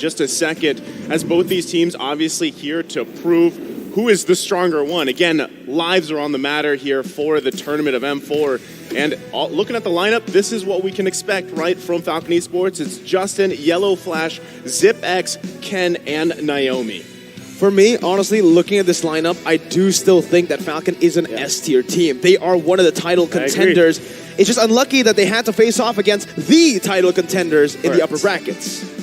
Just a second, as both these teams obviously here to prove who is the stronger one. Again, lives are on the matter here for the tournament of M4. And looking at the lineup, this is what we can expect, right, from Falcon Esports. It's Justin, Yellow Flash, ZipX, Ken, and Naomi. For me, honestly, looking at this lineup, I do still think that Falcon is an S-tier team. They are one of the title contenders. It's just unlucky that they had to face off against the title contenders in the upper brackets.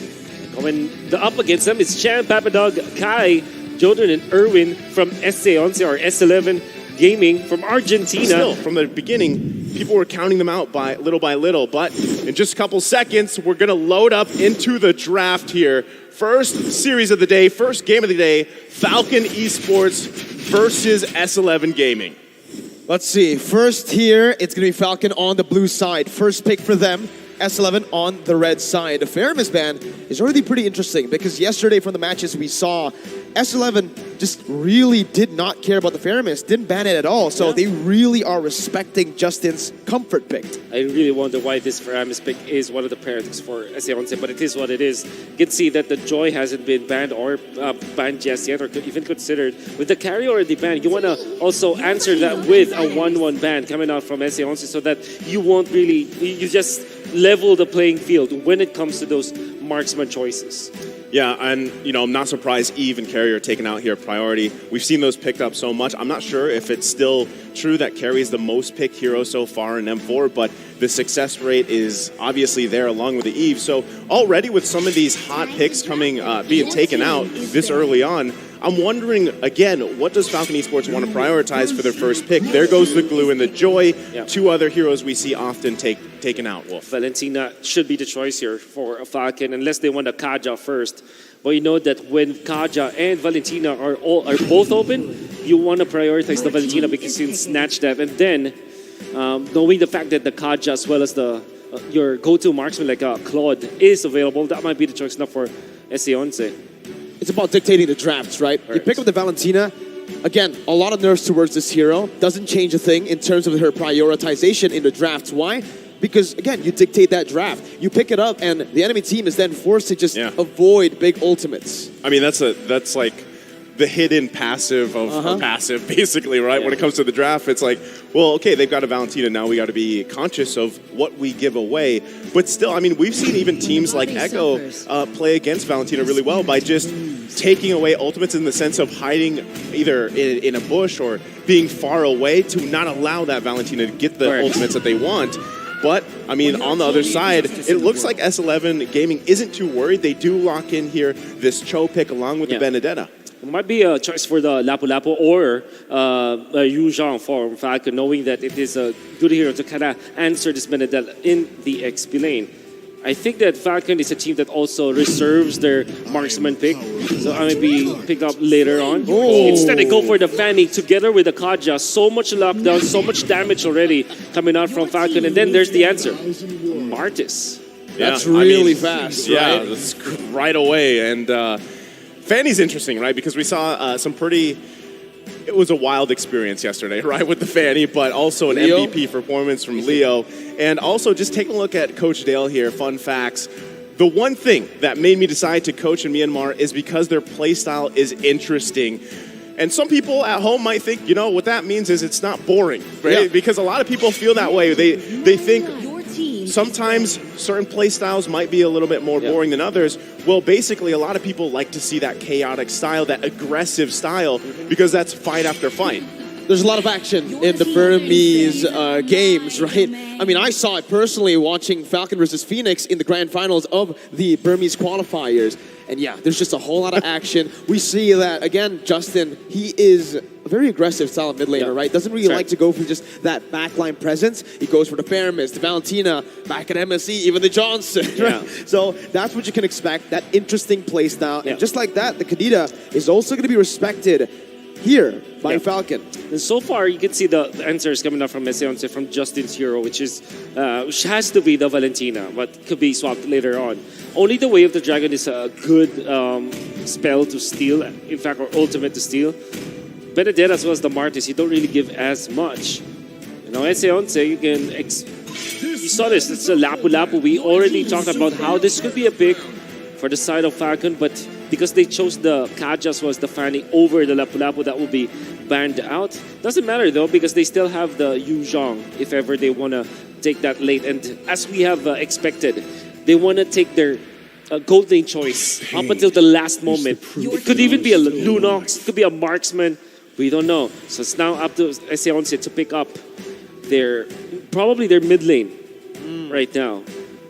When the up against them is Chan, Papadog, Kai, Jordan, and Erwin from S11 or S11 Gaming from Argentina. Still, from the beginning, people were counting them out by little, but in just a couple seconds, we're going to load up into the draft here. First series of the day, first game of the day, Falcon Esports versus S11 Gaming. Let's see. First here, it's going to be Falcon on the blue side. First pick for them. S11 on the red side. The Faramis ban is already pretty interesting because yesterday from the matches we saw, S11 just really did not care about the Faramis, didn't ban it at all. So they really are respecting Justin's comfort pick. I really wonder why this Faramis pick is one of the priorities for S11, but it is what it is. You can see that the Joy hasn't been banned or banned just yet or even considered. With the carry already banned, you want to also answer that with a 1-1 ban coming out from S11 so that you won't really, you just level the playing field when it comes to those marksman choices. Yeah, and I'm not surprised Eve and Carry are taken out here priority. We've seen those picked up so much. I'm not sure if it's still true that Carry is the most picked hero so far in M4, but the success rate is obviously there along with the Eve. So already with some of these hot picks coming, being taken out this early on, I'm wondering, again, what does Falcon Esports want to prioritize for their first pick? There goes the Glue and the Joy, two other heroes we see often taken out, Wolf. Valentina should be the choice here for Falcon, unless they want a Kaja first. But you know that when Kaja and Valentina are both open, you want to prioritize the Valentina because you can snatch that. And then, knowing the fact that the Kaja as well as the your go-to marksman like Claude is available, that might be the choice now for S11. It's about dictating the drafts, right? You pick up the Valentina. Again, a lot of nerfs towards this hero. Doesn't change a thing in terms of her prioritization in the drafts. Why? Because, again, you dictate that draft. You pick it up, and the enemy team is then forced to just avoid big ultimates. I mean, that's like the hidden passive of passive, basically, right? When it comes to the draft, it's like, well, okay, they've got a Valentina. Now we got to be conscious of what we give away. But still, I mean, we've seen even teams like Echo play against Valentina really well by just taking away ultimates in the sense of hiding either in a bush or being far away to not allow that Valentina to get the ultimates that they want. But, I mean, on the other side, it looks like S11 Gaming isn't too worried. They do lock in here this Cho pick along with the Benedetta. It might be a choice for the Lapu-Lapu or Yu Zhang for Falcon, knowing that it is a good hero to kind of answer this Benedetta in the XP lane. I think that Falcon is a team that also reserves their marksman pick, so I might be picked up later on. Instead, they go for the Fanny together with the Kaja. So much lockdown, so much damage already coming out from Falcon, and then there's the answer, Martis. That's really fast, right? Yeah, that's right away, and Fanny's interesting, right? Because we saw some pretty... It was a wild experience yesterday, right, with the Fanny, but also an MVP performance from Leo. And also, just take a look at Coach Dale here, fun facts. The one thing that made me decide to coach in Myanmar is because their playstyle is interesting. And some people at home might think, what that means is it's not boring, right? Because a lot of people feel that way. They think sometimes certain play styles might be a little bit more boring than others. Well, basically, a lot of people like to see that chaotic style, that aggressive style, because that's fight after fight. There's a lot of action in the Burmese games, right? I mean, I saw it personally watching Falcon versus Phoenix in the grand finals of the Burmese qualifiers. And yeah, there's just a whole lot of action. We see that, again, Justin, he is a very aggressive style of mid laner, right? Doesn't really like to go for just that backline presence. He goes for the Faramis, the Valentina, back at MSE, even the Johnson, right? So that's what you can expect, that interesting play style. And just like that, the Kadita is also going to be respected here by Falcon. And so far, you can see the answers coming up from S11 from Justin's hero, which has to be the Valentina, but could be swapped later on. Only the Way of the Dragon is a good spell to steal, in fact, or ultimate to steal. Benedetta as well as the Martis, you don't really give as much. S11, you can... You saw this, it's a Lapu-Lapu. We already talked about how this could be a pick for the side of Falcon, but because they chose the Kaja as well as the Fanny over the Lapu-Lapu, that will be banned out. Doesn't matter though, because they still have the Yu Zhong if ever they want to take that late. And as we have expected, they want to take their gold lane choice up until the last moment. It could even be a Lunox, it could be a marksman. We don't know. So it's now up to S11 to pick up probably their mid lane right now.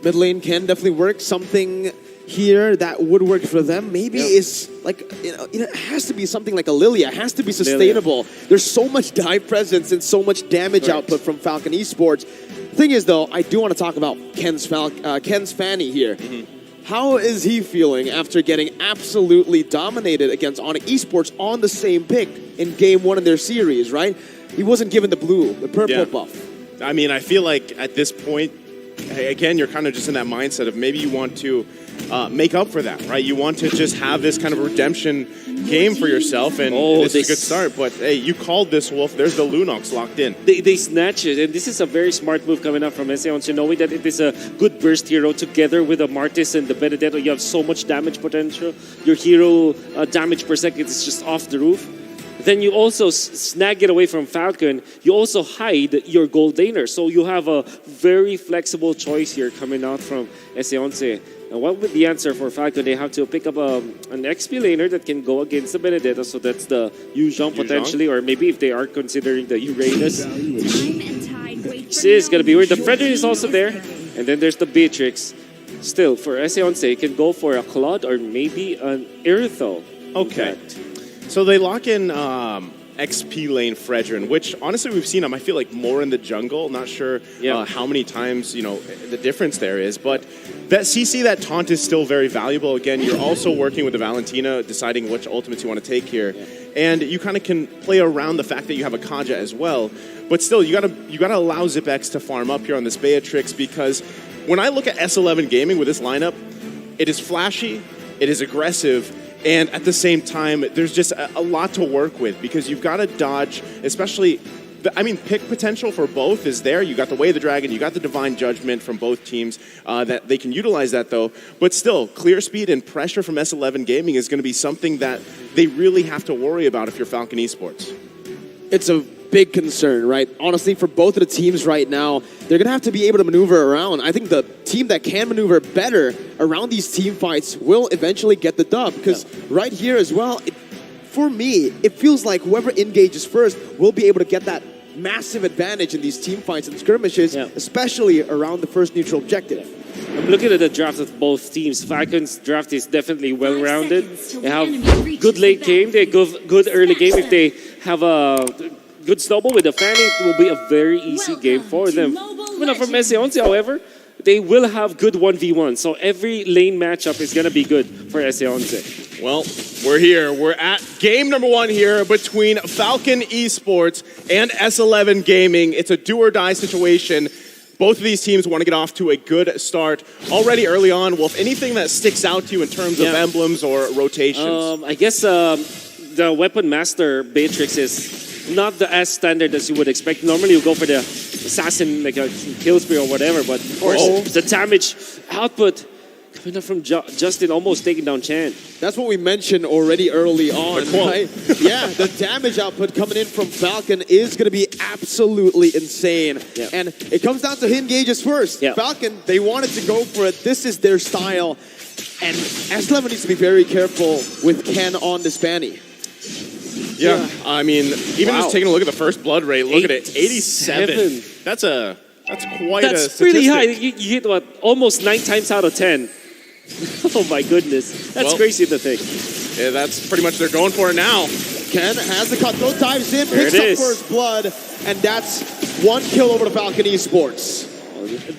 Mid lane can definitely work. Something here that would work for them maybe is like, it has to be something like a Lilia. It has to be sustainable. There's so much dive presence and so much damage output from Falcon Esports. Thing is though, I do want to talk about Ken's Fanny here. How is he feeling after getting absolutely dominated against Onyx Esports on the same pick in game 1 of their series, right? He wasn't given the purple buff. I mean, I feel like at this point, again, you're kind of just in that mindset of maybe you want to make up for that, right? You want to just have this kind of redemption game for yourself, and it's a good start. But hey, you called this, Wolf. There's the Lunox locked in. They snatch it, and this is a very smart move coming up from S11, knowing that it is a good burst hero together with the Martis and the Benedetto. You have so much damage potential. Your hero damage per second is just off the roof. Then you also snag it away from Falcon. You also hide your gold laner. So you have a very flexible choice here coming out from S11. And what would the answer for Falcon? They have to pick up an XP laner that can go against the Benedetto. So that's the Yu Zhong potentially. Or maybe if they are considering the Uranus. This is going to be weird. The Frederick is also there. And then there's the Beatrix. Still, for S11, you can go for a Claude or maybe an Iritho. Okay. So they lock in XP lane Fredrin, which honestly we've seen him, I feel like, more in the jungle. Not sure how many times, the difference there is. But that CC, that taunt is still very valuable. Again, you're also working with the Valentina, deciding which ultimates you want to take here. And you kind of can play around the fact that you have a Kaja as well. But still, you gotta allow ZipX to farm up here on this Beatrix, because when I look at S11 Gaming with this lineup, it is flashy, it is aggressive, and at the same time, there's just a lot to work with, because you've got to dodge, especially, pick potential for both is there. You got the Way of the Dragon, you got the Divine Judgment from both teams that they can utilize that though. But still, clear speed and pressure from S11 Gaming is going to be something that they really have to worry about if you're Falcon Esports. It's a big concern, right? Honestly, for both of the teams right now, they're going to have to be able to maneuver around. I think the team that can maneuver better around these team fights will eventually get the dub, because right here as well, for me, it feels like whoever engages first will be able to get that massive advantage in these team fights and skirmishes, especially around the first neutral objective. I'm looking at the draft of both teams. Falcon's draft is definitely well-rounded. They have good late game, they have good early game. If they have a good snowball with the Fanny, it will be a very easy game for them. From S11, however, they will have good 1v1. So every lane matchup is going to be good for S11. Well, we're here. We're at game number 1 here between Falcon Esports and S11 Gaming. It's a do-or-die situation. Both of these teams want to get off to a good start. Already early on, Wolf, anything that sticks out to you in terms of emblems or rotations? I guess the Weapon Master Beatrix is not as standard as you would expect. Normally you go for the assassin, like a kill spree or whatever, but of course the damage output coming up from Justin, almost taking down Chan. That's what we mentioned already early on, right? Yeah, the damage output coming in from Falcon is going to be absolutely insane. And it comes down to him gauges first. Falcon, they wanted to go for it. This is their style. And S11 needs to be very careful with Ken on this Fanny. Yeah, I mean, even just taking a look at the first blood rate, look at it, 87. That's quite a statistic. Pretty high. You hit, what, almost 9 times out of 10. Oh my goodness. That's crazy to think. Yeah, that's pretty much, they're going for it now. Ken has the cutthroat, dives in, picks up first blood, and that's 1 kill over to Falcon Esports.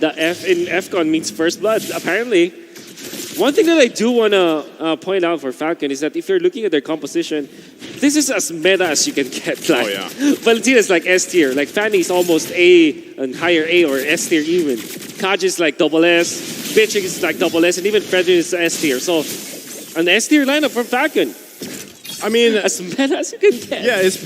The F in FCON means first blood, apparently. One thing that I do want to point out for Falcon is that if you're looking at their composition, this is as meta as you can get. Like, Valentina is like S tier. Like Fanny is almost A and higher A or S tier even. Kaj is like double S. Beatrix is like double S. And even Frederick is S tier. So an S tier lineup from Falcon. I mean, as meta as you can get. yeah, it's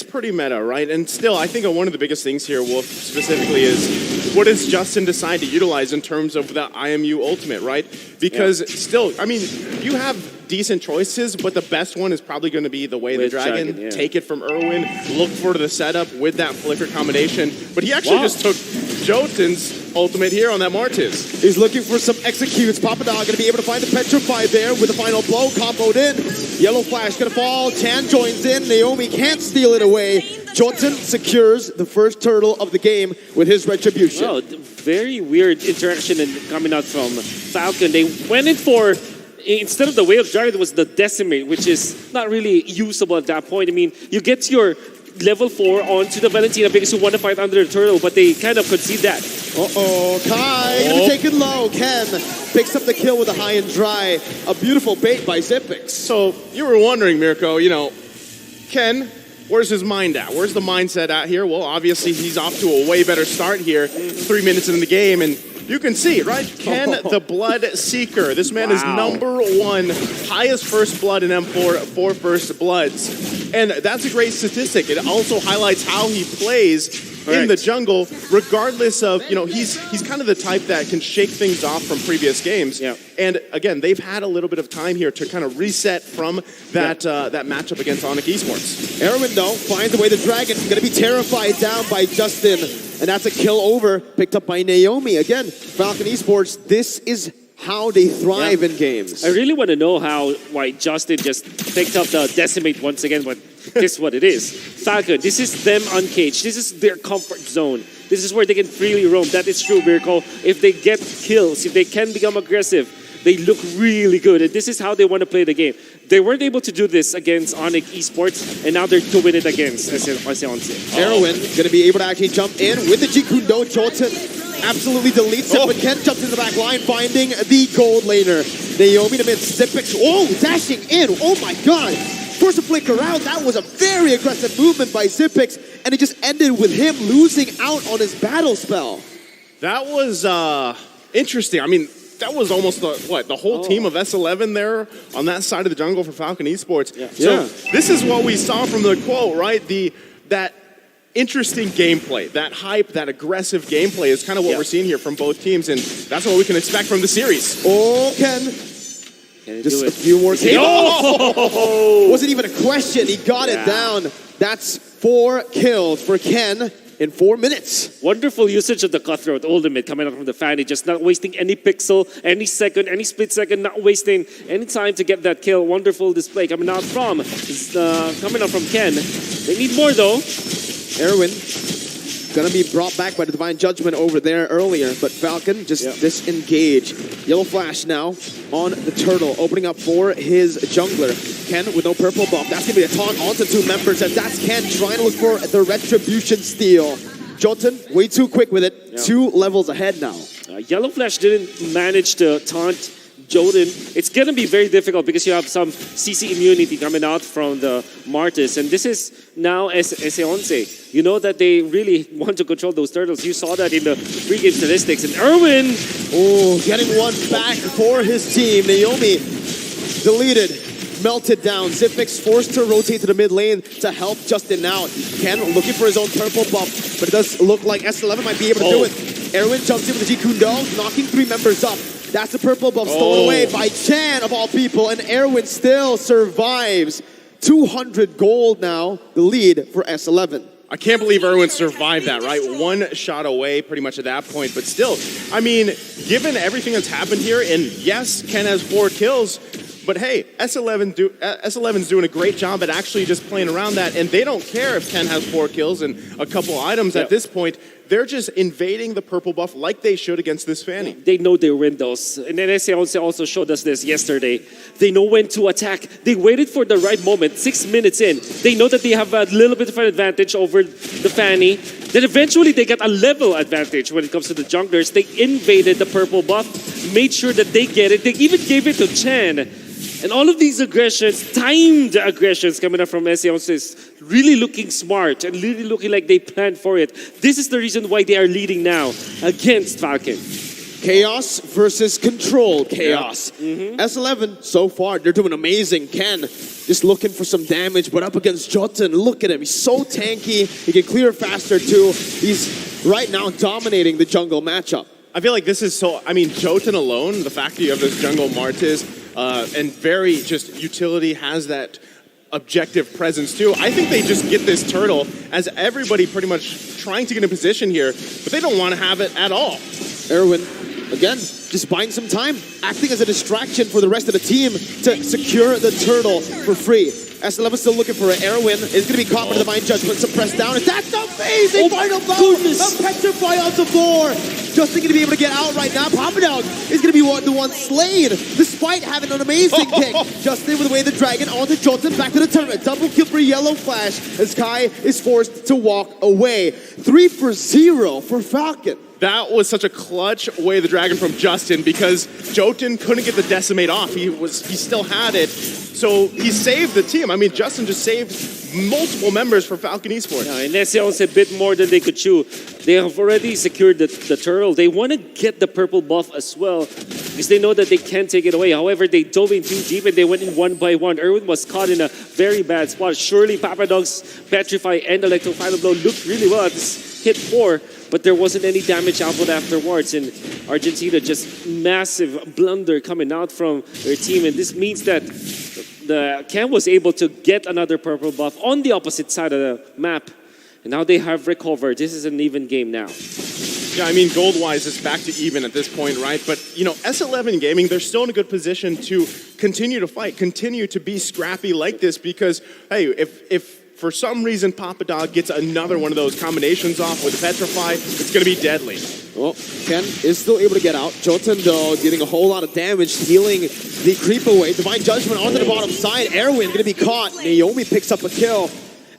pretty meta, right? And still, I think one of the biggest things here, Wolf, specifically, is what does Justin decide to utilize in terms of the IMU ultimate, right? Because still, I mean, you have decent choices, but the best one is probably going to be the way the dragon. Yeah. Take it from Irwin, look for the setup with that flicker combination. But he actually just took Jotun's ultimate here on that Martis. He's looking for some executes. Papadog going to be able to find the Petrify there with the final blow, comboed in. Yellow Flash going to fall. Chan joins in. Naomi can't steal it away. Jotun secures the first turtle of the game with his retribution. Oh, very weird interaction coming out from Falcon. They went in for, instead of the Whale Dragon, it was the Decimate, which is not really usable at that point. I mean, you get your level 4 onto the Valentina because you want to fight under the turtle, but they kind of concede that. Uh-oh, Kai gonna take it low. Ken picks up the kill with a high and dry. A beautiful bait by Zipix. So you were wondering, Mirko, Ken, where's his mind at? Where's the mindset at here? Well, obviously he's off to a way better start here, 3 minutes into the game, and you can see it, right? Ken, the Blood Seeker. This man is #1, highest first blood in M4 for first bloods. And that's a great statistic. It also highlights how he plays in the jungle, regardless of, he's kind of the type that can shake things off from previous games. Yeah. And again, they've had a little bit of time here to kind of reset from that that matchup against Onyx Esports. Erwin, though, finds the way the dragon. Going to be terrified down by Justin. And that's a kill over, picked up by Naomi. Again, Falcon Esports, this is how they thrive in games. I really want to know why Justin just picked up the Decimate once again, but this is what it is. Falcon, this is them uncaged. This is their comfort zone. This is where they can freely roam. That is true, Mirko. If they get kills, if they can become aggressive, they look really good. And this is how they want to play the game. They weren't able to do this against Onyx Esports, and now they're doing it against S11. Erwin going to be able to actually jump in with the Jikundo. Jotun absolutely deletes it, but Ken jumps in the back line, finding the gold laner. Naomi to mid, Zipix, dashing in. Oh my god. Forced to flicker out. That was a very aggressive movement by Zipix, and it just ended with him losing out on his battle spell. That was interesting. I mean, that was almost the whole team of S11 there on that side of the jungle for Falcon Esports. Yeah. So this is what we saw from the quote, right? That interesting gameplay, that hype, that aggressive gameplay is kind of what we're seeing here from both teams, and that's what we can expect from the series. Oh, Ken. Just a few more kills. Wasn't even a question. He got it down. That's 4 kills for Ken in 4 minutes. Wonderful usage of the Cutthroat ultimate coming out from the Fanny, just not wasting any pixel, any second, any split second, not wasting any time to get that kill. Wonderful display coming out from Ken. They need more though. Erwin gonna be brought back by the Divine Judgment over there earlier, but Falcon just disengage. Yellow Flash now on the turtle, opening up for his jungler. Ken with no purple buff. That's gonna be a taunt onto 2 members, and that's Ken trying to look for the retribution steal. Jotun way too quick with it. 2 levels ahead now. Yellow Flash didn't manage to taunt Jotun. It's going to be very difficult because you have some CC immunity coming out from the Martis. And this is now S11. You know that they really want to control those turtles. You saw that in the pregame statistics. And Irwin, getting one back for his team. Naomi deleted. Melted down. Zipix forced to rotate to the mid lane to help Justin out. Ken looking for his own purple buff, but it does look like S11 might be able to do it. Erwin jumps in with the Jikundo, knocking 3 members up. That's the purple buff stolen away by Chan of all people, and Erwin still survives. 200 gold now, the lead for S11. I can't believe Irwin survived that, right? 1 shot away pretty much at that point. But still, I mean, given everything that's happened here, and yes, Ken has 4 kills, but hey, S11's doing a great job at actually just playing around that, and they don't care if Ken has 4 kills and a couple items at this point. They're just invading the purple buff like they should against this Fanny. They know their windows. And NSA also showed us this yesterday. They know when to attack. They waited for the right moment, 6 minutes in. They know that they have a little bit of an advantage over the Fanny. Then eventually they got a level advantage when it comes to the junglers. They invaded the purple buff, made sure that they get it. They even gave it to Chen. And all of these aggressions, timed aggressions coming up from S11 is really looking smart and really looking like they planned for it. This is the reason why they are leading now against Falcon. Chaos versus controlled chaos. S11, so far, they're doing amazing. Ken, just looking for some damage, but up against Jotun, look at him. He's so tanky. He can clear faster, too. He's right now dominating the jungle matchup. I feel like this is so, I mean, Jotun alone, the fact that you have this jungle Martis, and very just utility has that objective presence too. I think they just get this turtle as everybody pretty much trying to get in position here, but they don't want to have it at all. Erwin, again, just buying some time, acting as a distraction for the rest of the team to secure the turtle for free. S11 still looking for it. Erwin is going to be caught by the Divine Judgment, suppressed down, and that's amazing! Final blow! A petrify on the floor! Justin going to be able to get out right now. Papadog is going to be the one slain, despite having an amazing kick. Justin with the way the dragon onto Jotun, back to the tournament. Double kill for Yellow Flash as Kai is forced to walk away. 3-0 for Falcon. That was such a clutch way the dragon from Justin because Jotun couldn't get the decimate off. He still had it. So he saved the team. I mean, Justin just saved multiple members for Falcon Esports. Yeah, and SCON a bit more than they could chew. They have already secured the turtle. They want to get the purple buff as well because they know that they can't take it away. However, they dove in too deep and they went in one by one. Erwin was caught in a very bad spot. Surely Papadog's Petrify and Electro Final Blow looked really well at this hit 4, but there wasn't any damage output afterwards. And Argentina just massive blunder coming out from their team. And this means that the Cam was able to get another purple buff on the opposite side of the map. And now they have recovered. This is an even game now. Yeah, I mean, gold-wise, it's back to even at this point, right? But, you know, S11 Gaming, they're still in a good position to continue to fight, continue to be scrappy like this because, hey, if for some reason Papadog gets another one of those combinations off with Petrify, it's going to be deadly. Well, Ken is still able to get out. Jotun, though, getting a whole lot of damage, healing the creep away. Divine Judgment onto the bottom side. Erwin going to be caught. Naomi picks up a kill.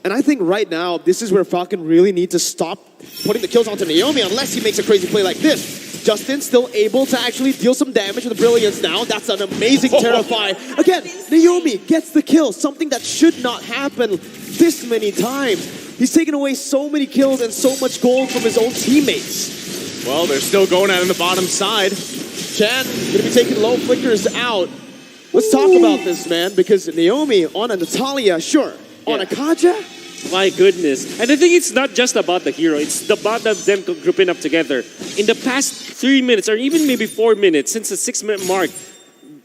And I think right now, this is where Falcon really need to stop putting the kills onto Naomi unless he makes a crazy play like this. Justin still able to actually deal some damage with the Brilliance now. That's an amazing Terrify. Again, Naomi gets the kill, something that should not happen this many times. He's taken away so many kills and so much gold from his own teammates. Well, they're still going at it on the bottom side. Chan going to be taking low flickers out. Let's talk about this, man, because Naomi on a Natalia, sure. On a Kaja? My goodness. And I think it's not just about the hero. It's about them grouping up together. In the past 3 minutes, or even maybe 4 minutes, since the 6-minute mark,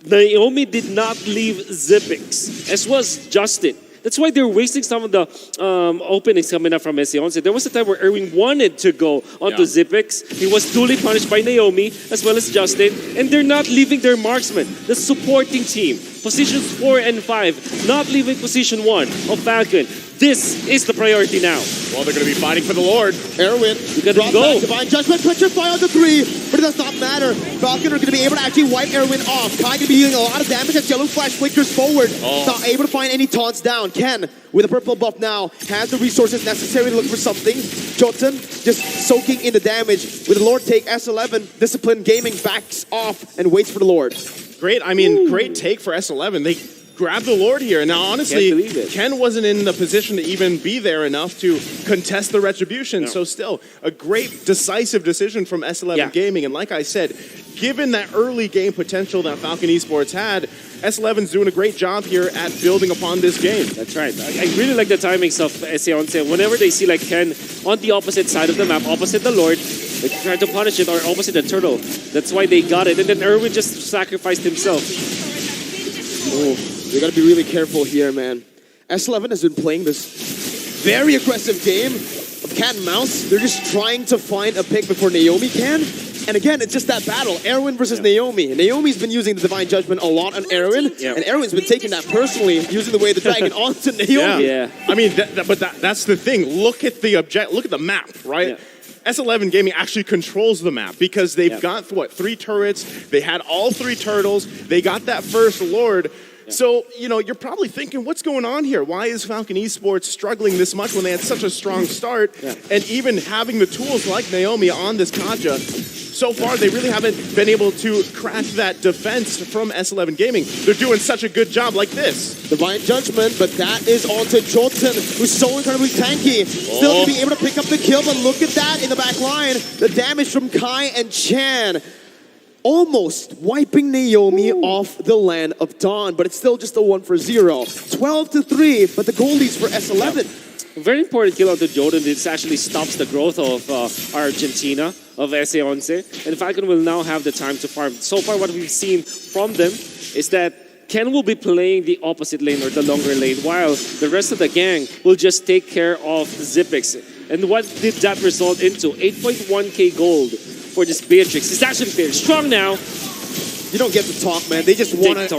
Naomi did not leave Zipix, as was Justin. That's why they're wasting some of the openings coming up from SCON. So there was a time where Erwin wanted to go onto Zipix. He was duly punished by Naomi as well as Justin. And they're not leaving their marksman, the supporting team. Positions 4 and 5, not leaving position 1 of Falcon. This is the priority now. Well, they're going to be fighting for the Lord. Erwin, gotta go. Divine Judgment, Petrify on the 3, but it does not matter. Falcon are going to be able to actually wipe Erwin off. Kai going to be dealing a lot of damage as Yellow Flash flickers forward. Not able to find any taunts down. Ken, with a purple buff now, has the resources necessary to look for something. Jotun just soaking in the damage. With the Lord take, S11, Discipline Gaming backs off and waits for the Lord. Great, I mean, great take for S11. They grabbed the Lord here. Now, honestly, Ken wasn't in the position to even be there enough to contest the retribution. So still, a great decisive decision from S11 Gaming. And like I said, given that early game potential that Falcon Esports had, S11's doing a great job here at building upon this game. That's right. I really like the timings of SCON. Whenever they see like Ken on the opposite side of the map, opposite the Lord, they try to punish it, or opposite the turtle. That's why they got it. And then Erwin just sacrificed himself. Oh, you gotta be really careful here, man. S11 has been playing this very aggressive game of cat and mouse. They're just trying to find a pick before Naomi can. And again, it's just that battle, Erwin versus Naomi. Naomi's been using the Divine Judgment a lot on Erwin, and Erwin's been taking that personally, using the way the dragon onto Naomi. I mean, that's the thing. Look at the map, right? S11 Gaming actually controls the map because they've got, what, 3 turrets. They had all 3 turtles. They got that first Lord. So, you know, you're probably thinking, what's going on here? Why is Falcon Esports struggling this much when they had such a strong start? And even having the tools like Naomi on this Kaja, so far they really haven't been able to crack that defense from S11 Gaming. They're doing such a good job like this. Divine Judgment, but that is onto Jotun, who's so incredibly tanky. Still going to be able to pick up the kill, but look at that in the back line. The damage from Kai and Chan. almost wiping Naomi off the land of Dawn, but it's still just a 1-0. 12-3, but the goalies for S11. A very important kill out of Jordan. This actually stops the growth of Argentina, of S11. And Falcon will now have the time to farm. So far, what we've seen from them is that Ken will be playing the opposite lane or the longer lane, while the rest of the gang will just take care of Zipix. And what did that result into? 8.1k gold for this Beatrix. It's actually very strong now. You don't get to talk, man. They just want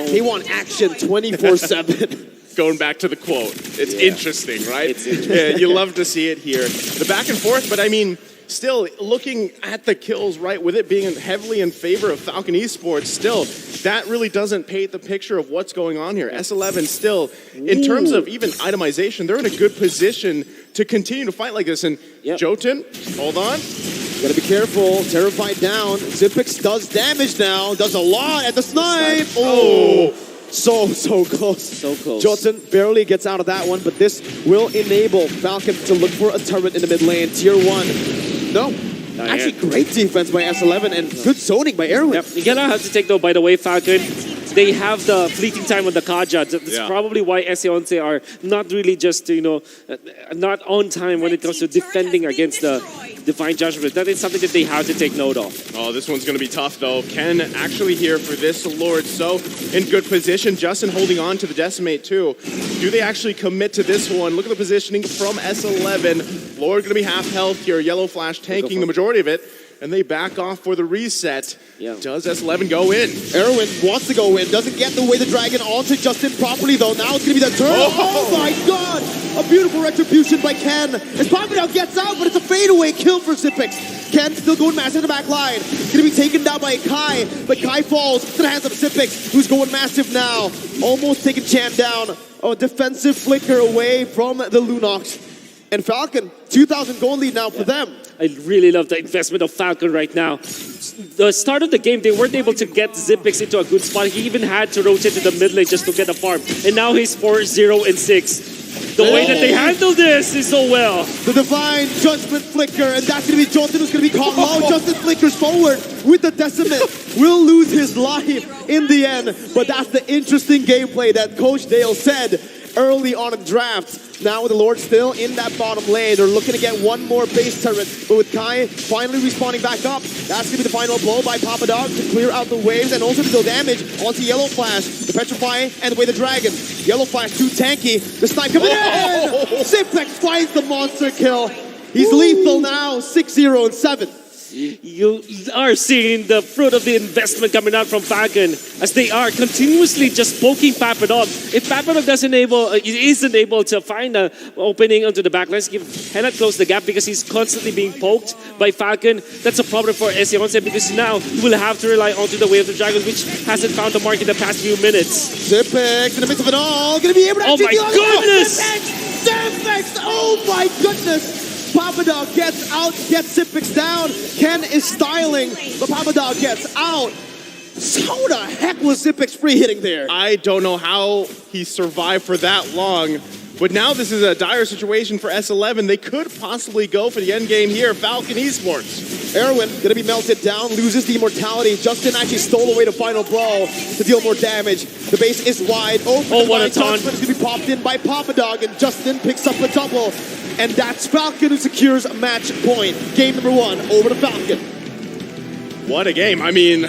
action 24/7. Going back to the quote, it's interesting, right? It's interesting. Yeah, you love to see it here. The back and forth, but I mean, still looking at the kills, right, with it being heavily in favor of Falcon Esports, still, that really doesn't paint the picture of what's going on here. S11 still, in terms of even itemization, they're in a good position to continue to fight like this. And Jotun, hold on. Gotta be careful. Terrified down. Zipix does damage now. Does a lot at the snipe. Oh. So close. So close. Jotun barely gets out of that one, but this will enable Falcon to look for a turret in the mid lane. Tier 1. No. Actually, great defense by S11 and good zoning by Erwin. Yep. You're gonna have to take, though, by the way, Falcon, they have the fleeting time on the Kaja. That's probably why S11 are not really just, not on time when it comes to defending against the Divine Judgment. That is something that they have to take note of. Oh, this one's going to be tough, though. Ken actually here for this Lord. So in good position. Justin holding on to the Decimate, too. Do they actually commit to this one? Look at the positioning from S11. Lord going to be half health here. Yellow Flash tanking the majority of it. And they back off for the reset. Yeah. Does S11 go in? Erwin wants to go in. Doesn't get the way the dragon onto Justin properly, though. Now it's going to be the turn. Oh my God! A beautiful retribution by Ken. As Papadao gets out, but it's a fadeaway kill for Zipix. Ken still going massive in the back line. Going to be taken down by Kai, but Kai falls to the hands of Zipix, who's going massive now. Almost taking Chan down. A defensive flicker away from the Lunox. And Falcon, 2,000 gold lead now for them. I really love the investment of Falcon right now. The start of the game, they weren't able to get Zipix into a good spot. He even had to rotate to the mid lane just to get a farm. And now he's 4-0-6. The way that they handle this is so well. The Divine Judgment Flicker, and that's going to be Jotun who's going to be caught low. Justin flickers forward with the Decimate. Will lose his life in the end. But that's the interesting gameplay that Coach Dale said early on in the draft. Now with the Lord still in that bottom lane, they're looking to get one more base turret. But with Kai finally respawning back up, that's going to be the final blow by Pappadog to clear out the waves and also to deal damage onto Yellow Flash, the Petrify, and the way the Dragon. Yellow Flash too tanky. The snipe coming in! Zipix finds the monster kill. He's lethal now, 6-0-7. You are seeing the fruit of the investment coming out from Falcon as they are continuously just poking Pappadog. If Pappadog isn't able to find an opening onto the backlines, cannot close the gap because he's constantly being poked by Falcon. That's a problem for S11 because now he will have to rely onto the Way of the Dragon, which hasn't found the mark in the past few minutes. Zipix in the midst of it all, gonna be able to. Oh my goodness! Zipix! Oh my goodness! Pappadog gets out, gets Zipix down. Ken is styling, but Pappadog gets out. How the heck was Zipix free hitting there? I don't know how he survived for that long. But now this is a dire situation for S11. They could possibly go for the end game here. Falcon Esports. Erwin gonna be melted down, loses the immortality. Justin actually stole away the final blow to deal more damage. The base is wide open. Oh, what a taunt. It's gonna be popped in by Pappadog, and Justin picks up a double. And that's Falcon who secures a match point. Game number 1 over to Falcon. What a game. I mean,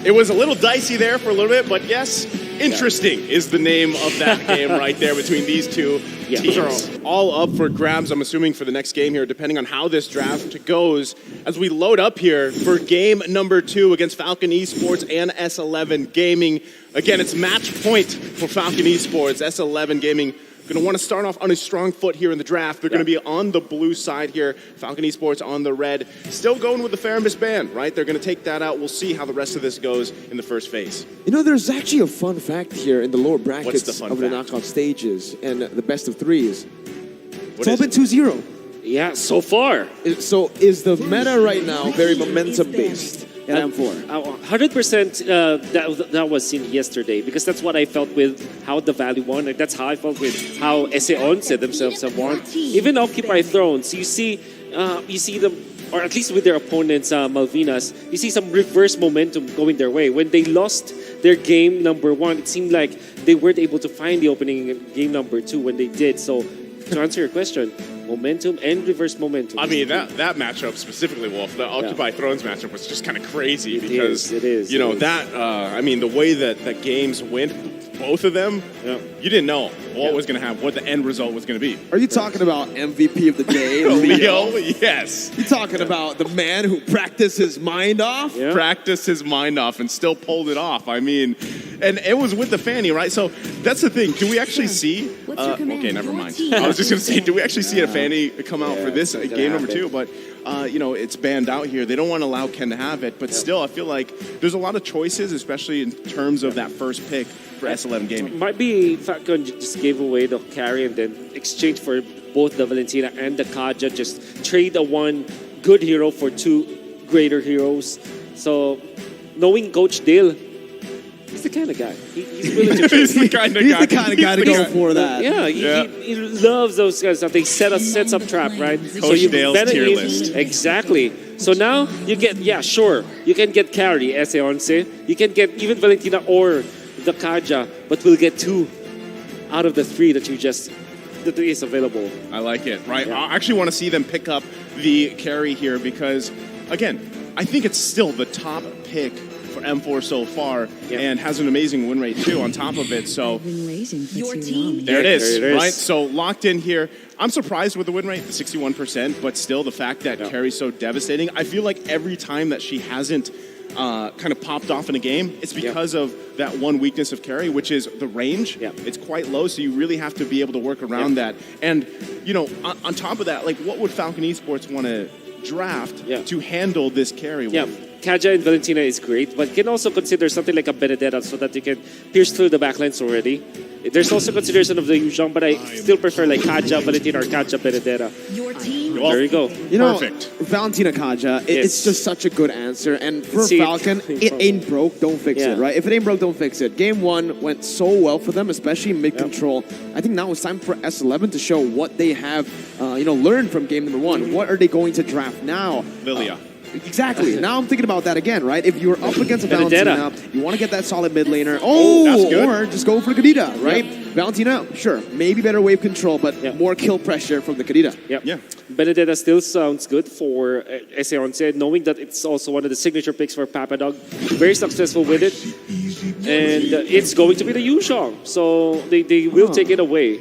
it was a little dicey there for a little bit, but yes, interesting is the name of that game right there between these two teams. All up for grabs, I'm assuming, for the next game here, depending on how this draft goes. As we load up here for game number 2 against Falcon Esports and S11 Gaming. Again, it's match point for Falcon Esports. S11 Gaming going to want to start off on a strong foot here in the draft. They're going to be on the blue side here. Falcon Esports on the red. Still going with the Faramis ban, right? They're going to take that out. We'll see how the rest of this goes in the first phase. You know, there's actually a fun fact here in the lower brackets of the fact? knockout stages and the best of threes. What it's all been 2-0. Yeah, so far. So is the meta right now very momentum-based? And M4. 100% that was seen yesterday because that's what I felt with how the Valley won. And that's how I felt with how S11 themselves have won. Even Occupy Thrones, you see them or at least with their opponents, Malvinas, you see some reverse momentum going their way. When they lost their game number 1, it seemed like they weren't able to find the opening in game number 2 when they did. So to answer your question, momentum and reverse momentum. I mean, that matchup specifically, Wolf, the Occupy Thrones matchup was just kind of crazy because, you know, I mean, the way that games went, both of them, you didn't know what was going to happen, what the end result was going to be. Are you talking about MVP of the day, Leo? Yes. You're talking about the man who practiced his mind off? Yeah. Practiced his mind off and still pulled it off. I mean, and it was with the Fanny, right? So that's the thing. Do we actually see? Okay, never mind. I was just going to say, do we actually see a Fanny come out for this game number 2? But you know, it's banned out here. They don't want to allow Ken to have it, but still, I feel like there's a lot of choices, especially in terms of that first pick for S11 Gaming. Might be Falcon just gave away the carry and then exchange for both the Valentina and the Kaja. Just trade the one good hero for 2 greater heroes. So, knowing Coach Dale, he's the kind of guy. He's willing to trade. He's the kind of guy to go for that. Yeah, he loves those guys. They sets up trap, right? Coach Dale's tier list. Exactly. So now you get, sure, you can get carry, S11. You can get even Valentina or the Kaja, but we'll get 2 out of the 3 that is available. I like it, right? I actually want to see them pick up the carry here because, again, I think it's still the top pick for M4 so far and has an amazing win rate too on top of it. So Your team. there it is, right? So locked in here. I'm surprised with the win rate, the 61%, but still the fact that carry's so devastating. I feel like every time that she hasn't kind of popped off in a game, it's because of that one weakness of carry, which is the range. It's quite low, so you really have to be able to work around that. And, you know, on top of that, like, what would Falcon Esports want to draft to handle this carry with? Kaja and Valentina is great, but you can also consider something like a Benedetta so that you can pierce through the backlines already. There's also consideration of the Yuzhong, but I still prefer like Kaja, Valentina, or Kaja, Benedetta. Your team. Well, there you go. You know, perfect. Valentina Kaja, it's just such a good answer. And for Falcon, it ain't broke, don't fix it, right? If it ain't broke, don't fix it. Game 1 went so well for them, especially mid-control. I think now it's time for S11 to show what they have, learned from game number 1. What are they going to draft now? Lilia. Exactly. Now I'm thinking about that again, right? If you're up against a Valentina, you want to get that solid mid laner. That's good. Or just go for the Kadita, right? Valentina, sure, maybe better wave control, but more kill pressure from the Kadita. Benedetta still sounds good for S11, knowing that it's also one of the signature picks for Papadog. Very successful with it. And it's going to be the Yuzhong. So they will take it away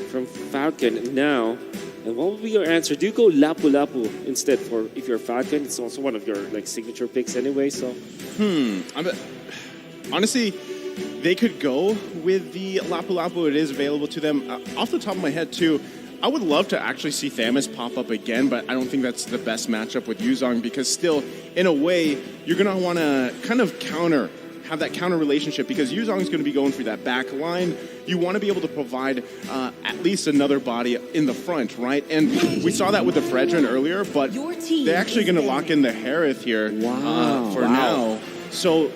from Falcon now. And what would be your answer? Do you go Lapu Lapu instead for if you're Falcon? It's also one of your like signature picks anyway. So, honestly, they could go with the Lapu Lapu. It is available to them. Off the top of my head, too, I would love to actually see Thamus pop up again, but I don't think that's the best matchup with Yuzhong because still, in a way, you're gonna want to kind of have that counter relationship because Yuzhong is going to be going through that back line. You want to be able to provide at least another body in the front, right? And we saw that with the Fredrin earlier, but they're actually going to lock in the Harith here for now. So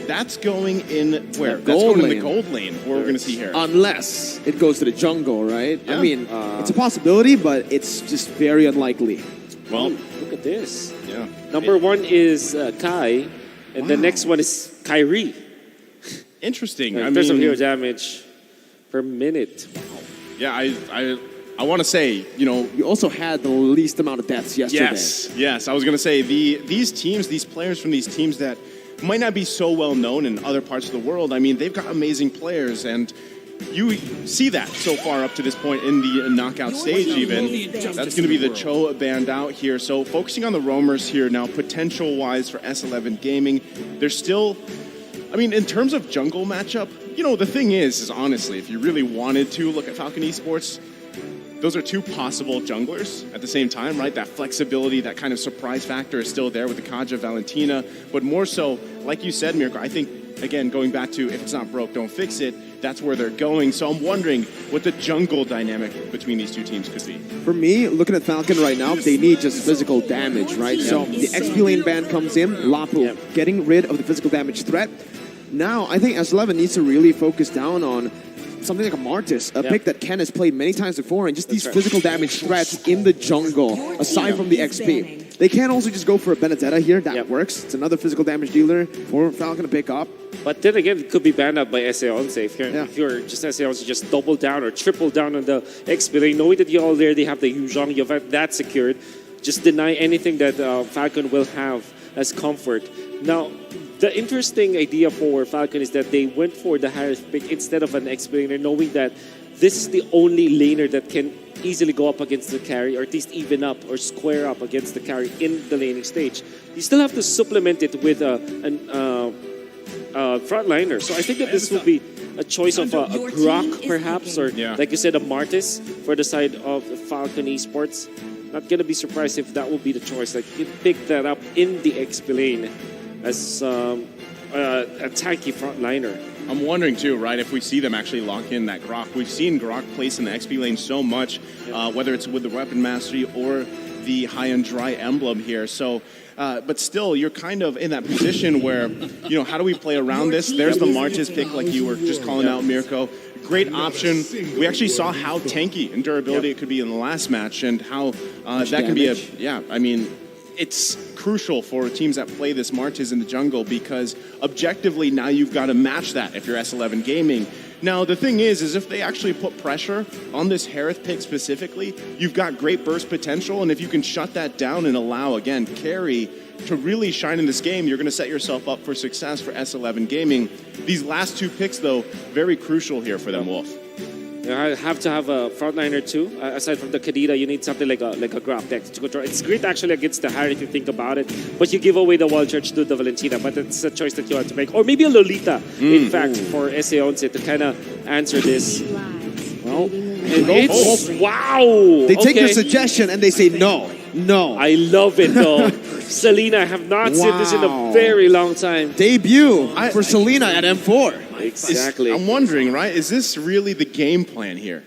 that's going in where? That's going in the gold lane, where we're going to see Harith. Unless it goes to the jungle, right? I mean, it's a possibility, but it's just very unlikely. Well, look at this. Yeah. Number 1 is Kai. And the next one is Kyrie. Interesting. In terms of hero damage per minute. Wow. Yeah, I want to say, you also had the least amount of deaths yesterday. Yes. I was going to say these teams, these players from these teams that might not be so well known in other parts of the world. I mean, they've got amazing players, and you see that so far up to this point in the knockout stage even. That's going to be the Cho band out here. So focusing on the roamers here now, potential-wise for S11 Gaming, there's still, I mean, in terms of jungle matchup, the thing is honestly, if you really wanted to look at Falcon Esports, those are 2 possible junglers at the same time, right? That flexibility, that kind of surprise factor is still there with the Kaja Valentina. But more so, like you said, Mirko, I think, again, going back to if it's not broke, don't fix it, that's where they're going. So I'm wondering what the jungle dynamic between these 2 teams could be. For me, looking at Falcon right now, they need just physical damage, right? So the XP lane ban comes in, Lapu, getting rid of the physical damage threat. Now, I think S11 needs to really focus down on something like a Martis, a Yeah. pick that Ken has played many times before, and just these right. physical damage threats in the jungle, aside from the XP. They can also just go for a Benedetta here. That Yep. works. It's another physical damage dealer for Falcon to pick up. But then again, it could be banned out by S11. Yeah. If you're just S11, just double down or triple down on the XP lane, knowing that you already have the Yuzhong, you have that secured. Just deny anything that Falcon will have as comfort. Now, the interesting idea for Falcon is that they went for the higher pick instead of an XP laner, knowing that this is the only laner that can easily go up against the carry, or at least even up or square up against the carry in the laning stage. You still have to supplement it with a frontliner. So I think that this would be a choice of a Grok, perhaps, or like you said, a Martis for the side of Falcon Esports. Not gonna be surprised if that will be the choice. Like you pick that up in the XP lane as a tanky frontliner. I'm wondering too, right, if we see them actually lock in that Grok. We've seen Grok placed in the XP lane so much, whether it's with the Weapon Mastery or the high and dry emblem here. So, but still, you're kind of in that position where, you know, how do we play around this? There's the Martis pick, like you were just calling out, Mirko. Great option. We actually saw how tanky and durability it could be in the last match, and how that can be a, I mean, it's crucial for teams that play this Martis in the jungle, because objectively now you've got to match that if you're S11 Gaming. Now the thing is if they actually put pressure on this Harith pick specifically, you've got great burst potential, and if you can shut that down and allow, again, carry to really shine in this game, you're going to set yourself up for success for S11 Gaming. These last two picks, though, very crucial here for them, Wolf. You have to have a frontliner too. Aside from the Kadita, you need something like a Grok deck to control. It's great actually against the Harry if you think about it, but you give away the wall charge to the Valentina. But it's a choice that you have to make, or maybe a Lolita, in fact, for S11 to kind of answer this. Well, It's wow. they take your Okay. suggestion and they say no. I love it though. Selena, I have not seen this in a Wow. very long time. Debut for Selena at M4. Exactly. I'm wondering, right, is this really the game plan here?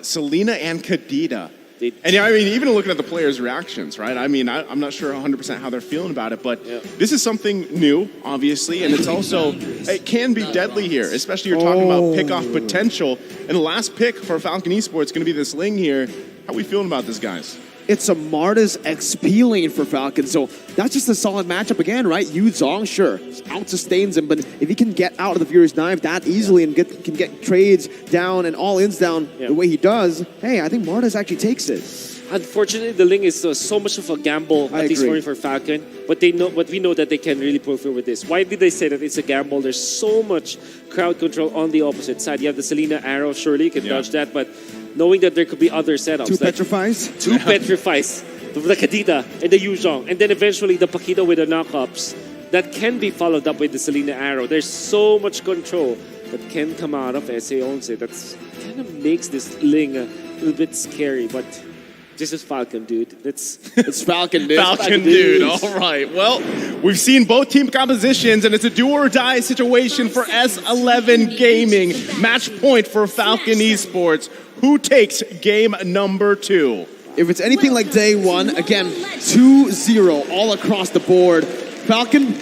Selena and Kadita. And I mean, even looking at the players' reactions, right? I mean, I'm not sure 100% how they're feeling about it, but this is something new, obviously, and it's also, it can be deadly here, especially you're talking about pick-off potential. And the last pick for Falcon Esports is going to be this Ling here. How are we feeling about this, guys? It's a Marta's XP lane for Falcon, so that's just a solid matchup again, right? Yu Zhong, sure, out-sustains him, but if he can get out of the Fury's Knife that easily and can get trades down and all-ins down the way he does, hey, I think Marta's actually takes it. Unfortunately, the Ling is so much of a gamble, at least for Falcon. But we know that they can really pull through with this. Why did they say that it's a gamble? There's so much crowd control on the opposite side. You have the Selena arrow, surely you can dodge that, but knowing that there could be other setups. Two petrifies? Two petrifies. The Kadita and the Yuzhong. And then eventually the Pakita with the knockups. That can be followed up with the Selena arrow. There's so much control that can come out of S11. That's kind of makes this Ling a little bit scary, but this is Falcon, dude. It's Falcon, dude. Falcon, dude. All right. Well, we've seen both team compositions, and it's a do-or-die situation for S11 Gaming. Match point for Falcon Esports. Who takes game number 2? If it's anything like day one, again, 2-0 all across the board. Falcon,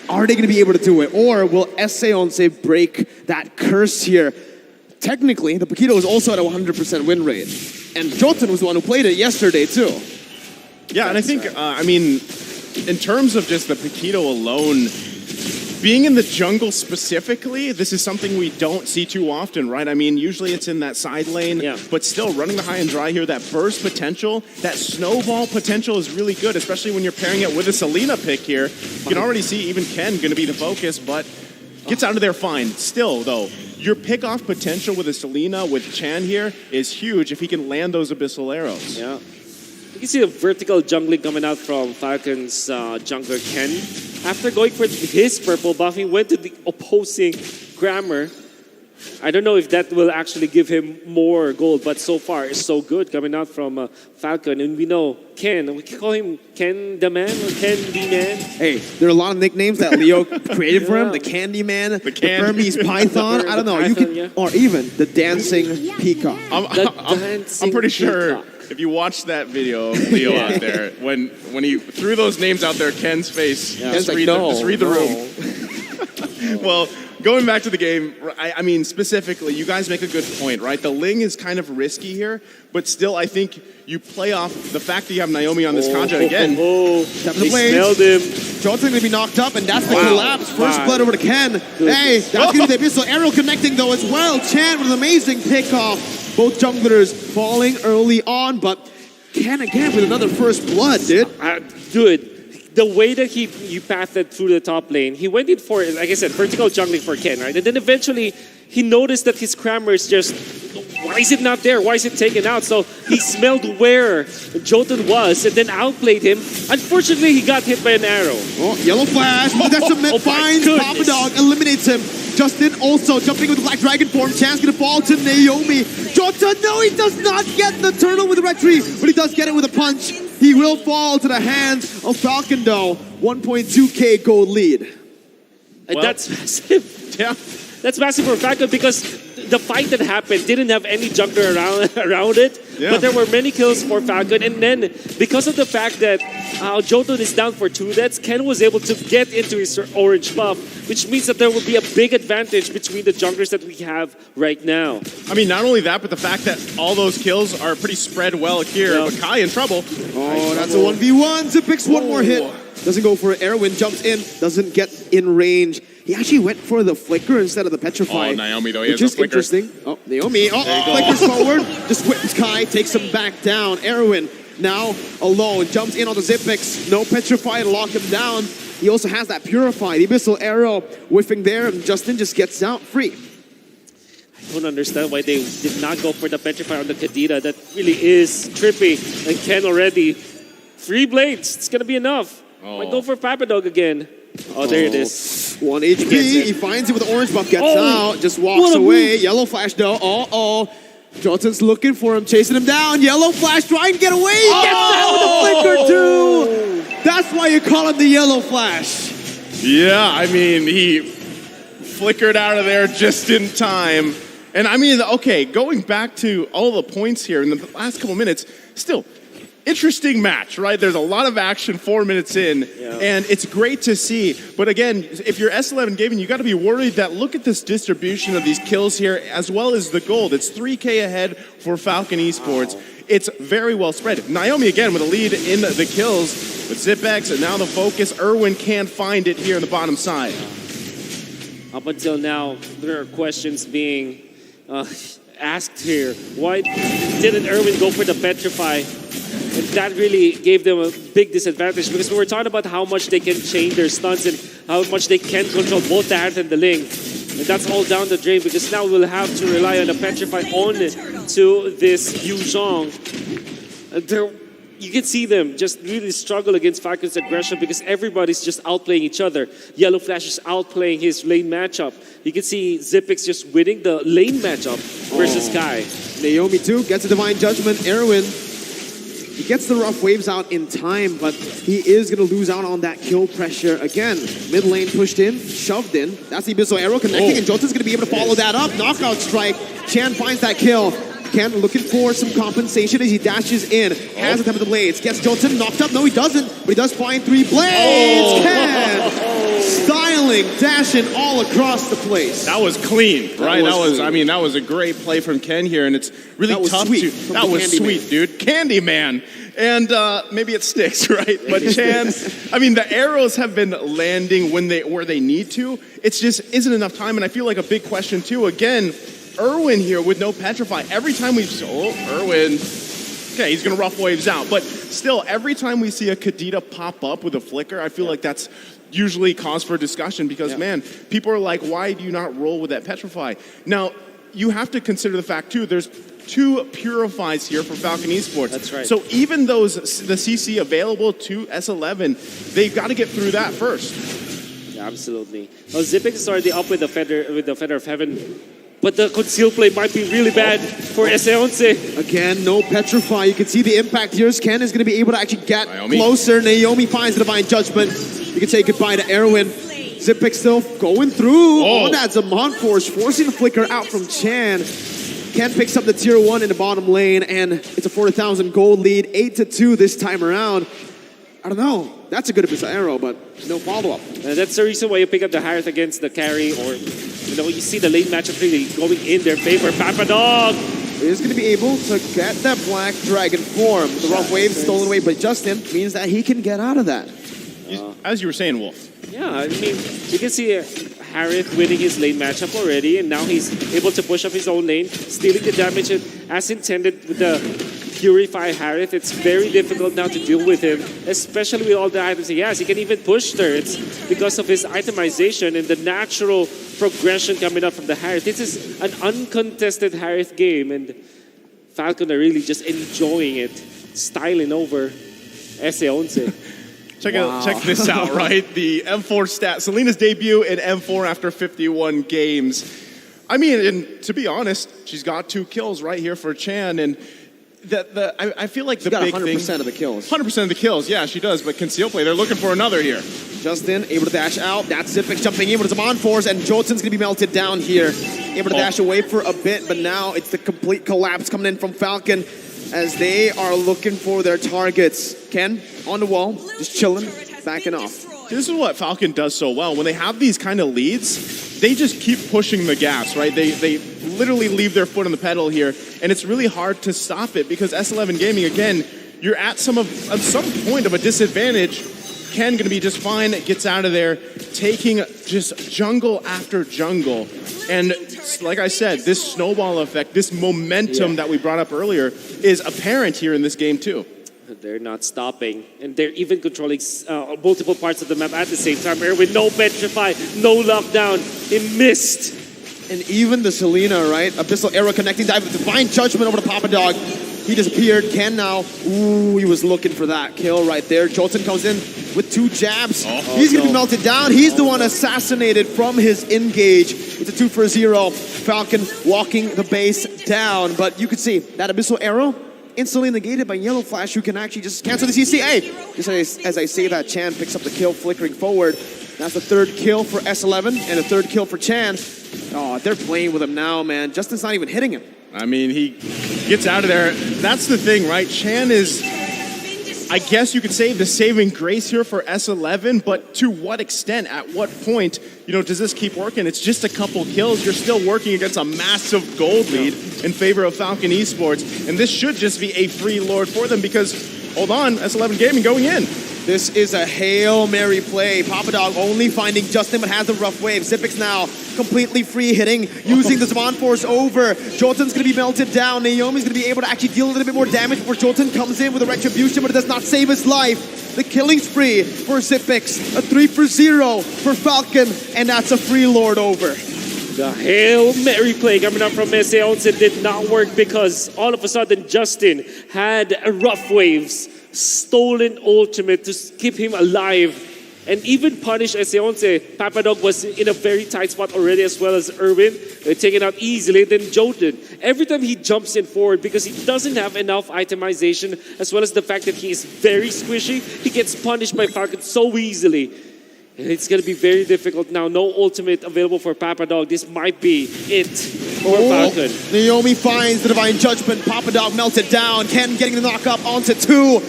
are they going to be able to do it? Or will S11 break that curse here? Technically, the Pakito is also at a 100% win rate. And Jotun was the one who played it yesterday, too. Yeah, and I think, I mean, in terms of just the Pakito alone, being in the jungle specifically, this is something we don't see too often, right? I mean, usually it's in that side lane, but still running the high and dry here, that burst potential, that snowball potential is really good, especially when you're pairing it with a Selena pick here. You can already see even Ken going to be the focus, but gets out of there fine. Still, though, your pick-off potential with a Selena, with Chan here, is huge if he can land those Abyssal arrows. Yeah. You can see the vertical jungling coming out from Falcon's jungler Ken. After going for his purple buff, he went to the opposing Grammar. I don't know if that will actually give him more gold, but so far it's so good coming out from Falcon. And we know Ken, we can call him Ken the Man or Ken the Man. Hey, there are a lot of nicknames that Leo created for him. The Candy Man, the Burmese Python. I don't know. You can, or even the Dancing Peacock. I'm pretty sure if you watch that video of Leo out there, when he threw those names out there, Ken's face, just read the room. Well, going back to the game, I mean, specifically, you guys make a good point, right? The Ling is kind of risky here, but still, I think you play off the fact that you have Naomi on this contract again. They smelled him. John's going to be knocked up, and that's the collapse. First blood over to Ken. Hey, that's going to be the missile. Arrow connecting, though, as well. Chan with an amazing pickoff. Both junglers falling early on, but Ken again with another first blood, dude. Dude, the way that he pathed through the top lane, he went in for, like I said, vertical jungling for Ken, right? And then eventually, he noticed that his Crammer is just, why is it not there? Why is it taken out? So he smelled where Jotun was and then outplayed him. Unfortunately, he got hit by an arrow. Oh, yellow flash. That's a mid finds Papa Dog, eliminates him. Justin also jumping with the Black Dragon form. Chance gonna fall to Naomi. Jotun, no, he does not get the turtle with the red tree, but he does get it with a punch. He will fall to the hands of Falcon, though. 1.2k gold lead. And that's massive. Yeah. That's massive for Falcon because the fight that happened didn't have any jungler around it, but there were many kills for Falcon. And then because of the fact that Jotun is down for 2 deaths, Ken was able to get into his orange buff, which means that there will be a big advantage between the junglers that we have right now. I mean, not only that, but the fact that all those kills are pretty spread well here. But Kai in trouble. Oh, that's a 1v1. Zipix one more hit. Doesn't go for it. Erwin jumps in, doesn't get in range. He actually went for the flicker instead of the petrify. Oh, Naomi, though, he which has is a flicker. interesting. Oh, Naomi. Flickers forward. Just whips Kai, takes him back down. Erwin now alone, jumps in on the Zipix. No petrify to lock him down. He also has that purify. The abyssal arrow whiffing there, and Justin just gets out free. I don't understand why they did not go for the petrify on the Kadita. That really is trippy. And Ken already. 3 blades. It's going to be enough. Might go for Papadog again. Oh, there it is. 1 HP. He finds it with the orange buff. Gets out. Just walks away. Yellow flash though. Jotun's looking for him, chasing him down. Yellow flash, try and get away. He gets out with the flicker too. That's why you call him the yellow flash. Yeah, I mean, he flickered out of there just in time. And I mean, okay, going back to all the points here in the last couple minutes, still, interesting match, right? There's a lot of action 4 minutes in, and it's great to see. But again, if you're S11 Gaming, you got to be worried that look at this distribution of these kills here, as well as the gold. It's 3K ahead for Falcon Esports. It's very well spread. Naomi again with a lead in the kills with Zipex, and now the focus. Erwin can't find it here on the bottom side. Up until now, there are questions being asked here. Why didn't Erwin go for the petrify? And that really gave them a big disadvantage because we were talking about how much they can change their stunts and how much they can control both the Hand and the Ling. And that's all down the drain because now we'll have to rely on the petrify on to this Yu Zhong. You can see them just really struggle against Falcon's aggression because everybody's just outplaying each other. Yellow Flash is outplaying his lane matchup. You can see Zipix just winning the lane matchup versus Kai. Naomi too gets a divine judgment. Erwin, he gets the rough waves out in time, but he is going to lose out on that kill pressure again. Mid lane pushed in, shoved in. That's the abyssal arrow connecting, and Jotun's going to be able to follow that up. Knockout strike. Chan finds that kill. Ken looking for some compensation as he dashes in. Has the time of the blades. Gets Jotun knocked up. No, he doesn't, but he does find 3 blades. Ken styling, dashing all across the place. That was clean, right? That was a great play from Ken here, and it's really tough to. That was sweet, dude. Candyman. And maybe it sticks, right? But Chan, I mean, the arrows have been landing where they need to. It's just isn't enough time, and I feel like a big question too. Again, Erwin here with no petrify. Every time Erwin. Okay, he's going to rough waves out. But still, every time we see a Kadita pop up with a flicker, I feel like that's usually cause for discussion because, man, people are like, why do you not roll with that petrify? Now, you have to consider the fact, too, there's 2 purifies here for Falcon Esports. That's right. So even those the CC available to S11, they've got to get through that first. Yeah, absolutely. Well, Zipix is already up with the Feather of Heaven. But the conceal play might be really bad for S11. Again, no petrify. You can see the impact here. Ken is going to be able to actually get closer. Naomi finds the divine judgment. You can say goodbye to Erwin. Zipix still going through. Oh, that's a Mont Force forcing the flicker out from Chan. Ken picks up the tier 1 in the bottom lane, and it's a 4,000 gold lead. 8-2 this time around. I don't know. That's a good abyssal arrow, but no follow-up. That's the reason why you pick up the Harith against the carry or You know, you see the late matchup really going in their favor. Papadog is going to be able to get that Black Dragon form. The rough wave stolen away by Justin means that he can get out of that. As you were saying, Wolf. Yeah, I mean, you can see Harith winning his lane matchup already, and now he's able to push up his own lane, stealing the damage as intended with the Purify Harith. It's very difficult now to deal with him, especially with all the items he has. He can even push turrets because of his itemization and the natural progression coming up from the Harith. This is an uncontested Harith game, and Falcon are really just enjoying it, styling over S11. Check this out, right? The M4 stat. Selena's debut in M4 after 51 games. I mean, and to be honest, she's got 2 kills right here for Chan, and I feel like the got big 100% thing, of the kills. 100% of the kills, yeah, she does. But Conceal Play, they're looking for another here. Justin able to dash out. That's Zipix jumping in with his on force, and Jotun's gonna be melted down here. Able to dash away for a bit, but now it's the complete collapse coming in from Falcon as they are looking for their targets. Ken on the wall, just chilling, backing off. This is what Falcon does so well. When they have these kind of leads, they just keep pushing the gas, right? They literally leave their foot on the pedal here, and it's really hard to stop it because S11 Gaming, again, you're at some point of a disadvantage. Ken gonna be just fine, gets out of there, taking just jungle after jungle. And like I said, this snowball effect, this momentum that we brought up earlier is apparent here in this game too. They're not stopping, and they're even controlling multiple parts of the map at the same time. Erwin, no petrify, no lockdown. He missed. And even the Selena, right? Abyssal Arrow connecting dive with Divine Judgment over to Papadog. He disappeared. Ken now, ooh, he was looking for that kill right there. Jolton comes in with 2 jabs. He's gonna be melted down. He's the one assassinated from his engage. It's a 2 for 0. Falcon walking the base down, but you could see that Abyssal Arrow instantly negated by Yellow Flash, who can actually just cancel the CCA. Just as I say that, Chan picks up the kill, flickering forward. That's the 3rd kill for S11 and a 3rd kill for Chan. Oh, they're playing with him now, man. Justin's not even hitting him. I mean, he gets out of there. That's the thing, right? Chan is, I guess you could say, the saving grace here for S11, but to what extent, at what point, does this keep working? It's just a couple kills. You're still working against a massive gold lead in favor of Falcon Esports, and this should just be a free lord for them because, hold on, S11 Gaming going in. This is a Hail Mary play. Papadog only finding Justin, but has the rough wave. Zipix now completely free hitting, using the Zaman Force over. Jolton's going to be melted down. Naomi's going to be able to actually deal a little bit more damage before Jolton comes in with a Retribution, but it does not save his life. The killing spree for Zipix. A 3 for 0 for Falcon, and that's a free lord over. The Hail Mary play coming up from S11 did not work because all of a sudden Justin had rough waves. Stolen ultimate to keep him alive and even punish S11. Papadog was in a very tight spot already, as well as Erwin. They're taken out easily. Then Jotun, every time he jumps in forward because he doesn't have enough itemization, as well as the fact that he is very squishy, he gets punished by Falcon so easily. And it's going to be very difficult now. No ultimate available for Papadog. This might be it for Falcon. Naomi finds the Divine Judgment. Papadog melted down. Ken getting the knock up onto 2.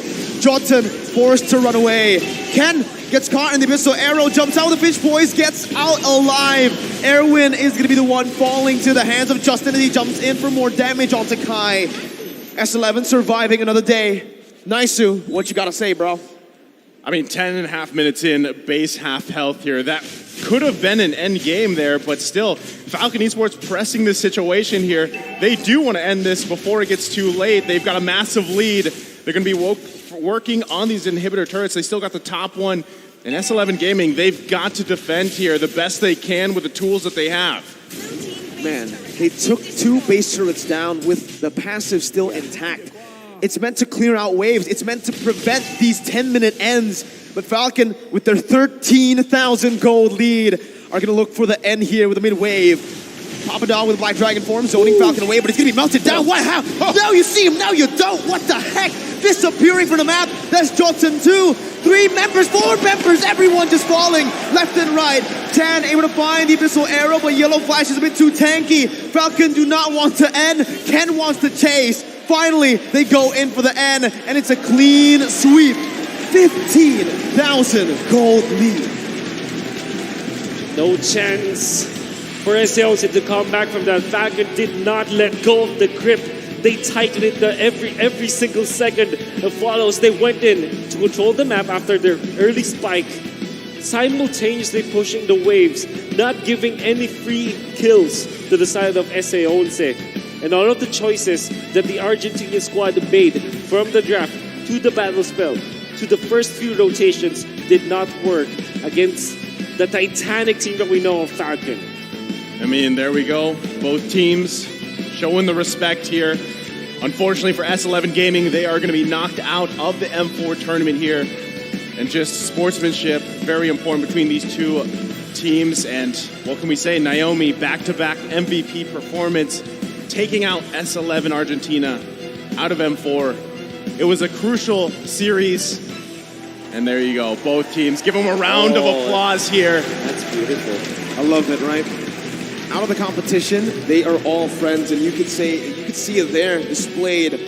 Jotun forced to run away. Ken gets caught in the Abyssal Arrow, jumps out with the Fish Boys, gets out alive. Erwin is going to be the one falling to the hands of Justin as he jumps in for more damage onto Kai. S11 surviving another day. Naisu, what you got to say, bro? I mean, 10.5 minutes in, base half health here. That could have been an end game there, but still, Falcon Esports pressing this situation here. They do want to end this before it gets too late. They've got a massive lead. They're going to be working on these inhibitor turrets. They still got the top one. And S11 Gaming, they've got to defend here the best they can with the tools that they have. Man, they took 2 base turrets down with the passive still intact. It's meant to clear out waves. It's meant to prevent these 10-minute ends. But Falcon, with their 13,000 gold lead, are going to look for the end here with a mid-wave. Papadog with Black Dragon form, zoning Falcon away, but it's going to be melted down. What? How? Now you see him, now you don't. What the heck? Disappearing from the map. That's Jotun 2. 3 members, 4 members, everyone just falling left and right. Tan able to find the Abyssal Arrow, but Yellow Flash is a bit too tanky. Falcon do not want to end. Ken wants to chase. Finally, they go in for the end, and it's a clean sweep. 15,000 gold lead. No chance for SCON to come back from that. Falcon did not let go of the grip. They tightened it every single second that follows. They went in to control the map after their early spike, simultaneously pushing the waves, not giving any free kills to the side of S11. And all of the choices that the Argentinian squad made from the draft to the battle spell to the first few rotations did not work against the titanic team that we know of Falcon. I mean, there we go. Both teams showing the respect here. Unfortunately for S11 Gaming, they are going to be knocked out of the M4 tournament here. And just sportsmanship, very important between these two teams. And what can we say? Naomi, back-to-back MVP performance, taking out S11 Argentina out of M4. It was a crucial series. And there you go, both teams. Give them a round of applause here. That's beautiful. I love it, right? Out of the competition, they are all friends, and you could see it there displayed.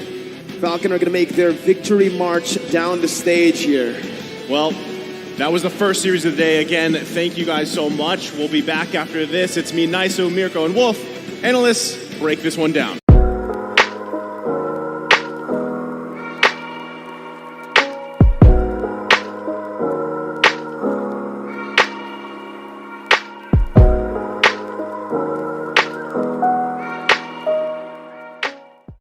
Falcon are going to make their victory march down the stage here. Well, that was the first series of the day. Again, thank you guys so much. We'll be back after this. It's me, Naisu, Mirko, and Wolf. Analysts, break this one down.